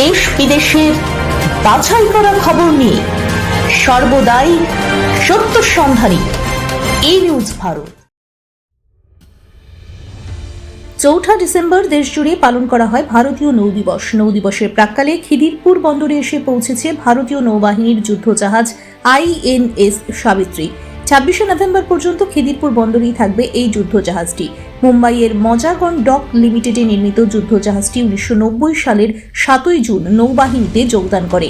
দেশ বিদেশের বাছাই করা খবর নিয়ে সর্বদাই সত্য সন্ধানী এই নিউজ ভারত। 4 ডিসেম্বর দেশজুড়ে পালন করা হয় ভারতীয় নৌ দিবস। নৌ দিবসের প্রাক্কালে খিদিরপুর বন্দরে এসে পৌঁছেছে ভারতীয় নৌবাহিনীর যুদ্ধজাহাজ INS সাবিত্রী। 26 নভেম্বর পর্যন্ত খিদিরপুর বন্দরেই থাকবে এই যুদ্ধজাহাজটি। মুম্বাইয়ের মজাগন ডক লিমিটেডে নির্মিত যুদ্ধজাহাজটি 1990 সালের 7 জুন নৌবাহিনীতে যোগদান করে।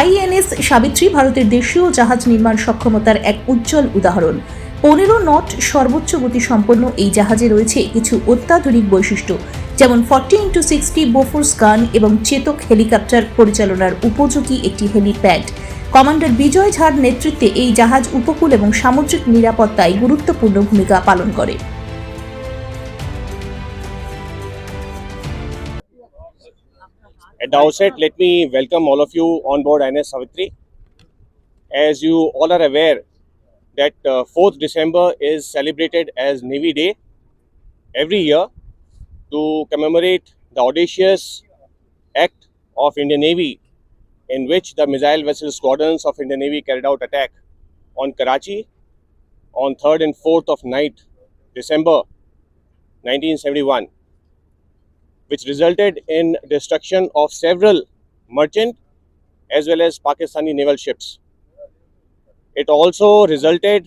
INS সাবিত্রী ভারতের দেশীয় জাহাজ নির্মাণ সক্ষমতার এক উজ্জ্বল উদাহরণ। 15 নট সর্বোচ্চ গতি সম্পন্ন এই জাহাজে রয়েছে কিছু অত্যাধুনিক বৈশিষ্ট্য, যেমন 40x60 বোফোর্স গান এবং চেতক হেলিকপ্টার পরিচালনার উপযোগী একটি হেলিপ্যাড। কমান্ডার বিজয় ঝার নেতৃত্বে এই জাহাজ উপকূল এবং সামুদ্রিক নিরাপত্তায় গুরুত্বপূর্ণ ভূমিকা পালন করে। At the outset, let me welcome all of you on board INS Savitri. As you all are aware that 4th December is celebrated as Navy Day every year to commemorate the audacious act of Indian Navy in which the missile vessel squadrons of Indian Navy carried out attack on Karachi on 3rd and 4th of night December 1971, which resulted in destruction of several merchant as well as Pakistani naval ships. It also resulted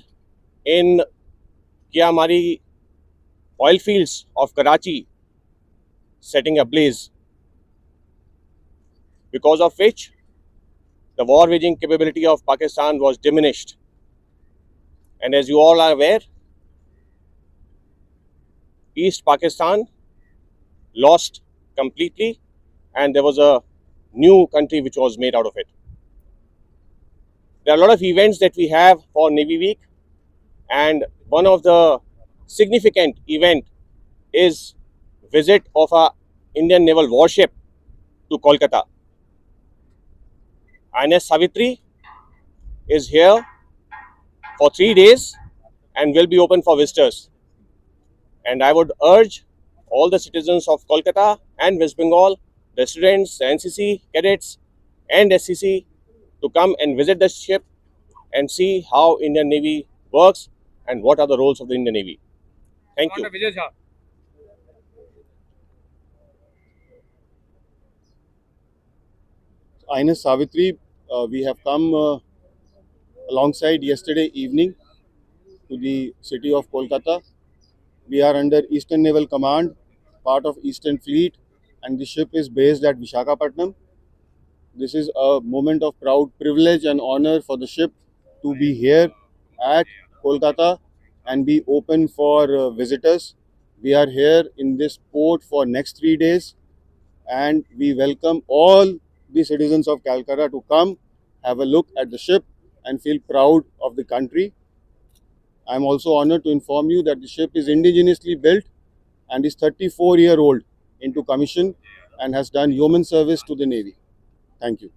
in Kiamari oil fields of Karachi setting ablaze, because of which the war waging capability of Pakistan was diminished. And as you all are aware, East Pakistan lost completely and there was a new country which was made out of it. There are a lot of events that we have for Navy Week, and one of the significant event is visit of a Indian naval warship to Kolkata. INS Savitri is here for 3 days and will be open for visitors. And I would urge all the citizens of Kolkata and West Bengal, the students, the NCC cadets and SCC to come and visit the ship and see how Indian Navy works and what are the roles of the Indian Navy. Thank you. INS Savitri, we have come alongside yesterday evening to the city of Kolkata. We are under Eastern Naval Command, part of Eastern Fleet, and the ship is based at Visakhapatnam. This is a moment of proud privilege and honor for the ship to be here at Kolkata and be open for visitors. We are here in this port for next 3 days, and we welcome all the citizens of Calcutta to come, have a look at the ship and feel proud of the country. I am also honored to inform you that the ship is indigenously built and is 34-year-old into commission and has done yeoman service to the Navy. Thank you.